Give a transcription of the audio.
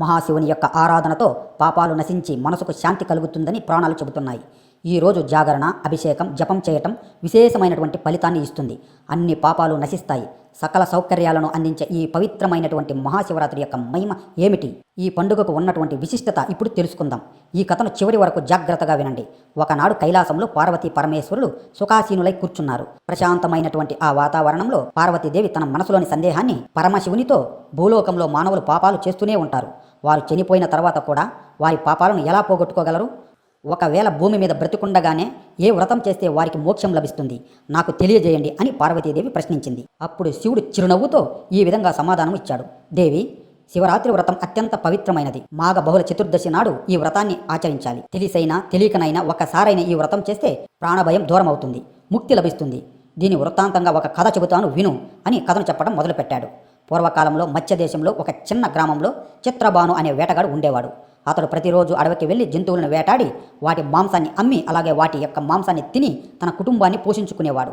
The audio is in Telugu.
మహాశివుని యొక్క ఆరాధనతో పాపాలు నశించి మనసుకు శాంతి కలుగుతుందని పురాణాలు చెబుతున్నాయి. ఈరోజు జాగరణ, అభిషేకం, జపం చేయటం విశేషమైనటువంటి ఫలితాన్ని ఇస్తుంది. అన్ని పాపాలు నశిస్తాయి. సకల సౌకర్యాలను అందించే ఈ పవిత్రమైనటువంటి మహాశివరాత్రి యొక్క మహిమ ఏమిటి? ఈ పండుగకు ఉన్నటువంటి విశిష్టత ఇప్పుడు తెలుసుకుందాం. ఈ కథను చివరి వరకు జాగ్రత్తగా వినండి. ఒకనాడు కైలాసంలో పార్వతీ పరమేశ్వరులు సుఖాసీనులై కూర్చున్నారు. ప్రశాంతమైనటువంటి ఆ వాతావరణంలో పార్వతీదేవి తన మనసులోని సందేహాన్ని పరమశివునితో, భూలోకంలో మానవులు పాపాలు చేస్తూనే ఉంటారు. వారు చనిపోయిన తర్వాత కూడా వారి పాపాలను ఎలా పోగొట్టుకోగలరు? ఒకవేళ భూమి మీద బ్రతికుండగానే ఏ వ్రతం చేస్తే వారికి మోక్షం లభిస్తుంది? నాకు తెలియజేయండి అని పార్వతీదేవి ప్రశ్నించింది. అప్పుడు శివుడు చిరునవ్వుతో ఈ విధంగా సమాధానం ఇచ్చాడు. దేవి, శివరాత్రి వ్రతం అత్యంత పవిత్రమైనది. మాఘ బహుళ చతుర్దశి నాడు ఈ వ్రతాన్ని ఆచరించాలి. తెలిసైనా తెలియకనైనా ఒక్కసారైనా ఈ వ్రతం చేస్తే ప్రాణభయం దూరం అవుతుంది, ముక్తి లభిస్తుంది. దీని వృత్తాంతంగా ఒక కథ చెబుతాను విను అని కథను చెప్పడం మొదలుపెట్టాడు. పూర్వకాలంలో మత్స్య దేశంలో ఒక చిన్న గ్రామంలో చిత్రబాను అనే వేటగాడు ఉండేవాడు. అతడు ప్రతిరోజు అడవికి వెళ్లి జంతువులను వేటాడి వాటి మాంసాన్ని అమ్మి, అలాగే వాటి యొక్క మాంసాన్ని తిని తన కుటుంబాన్ని పోషించుకునేవాడు.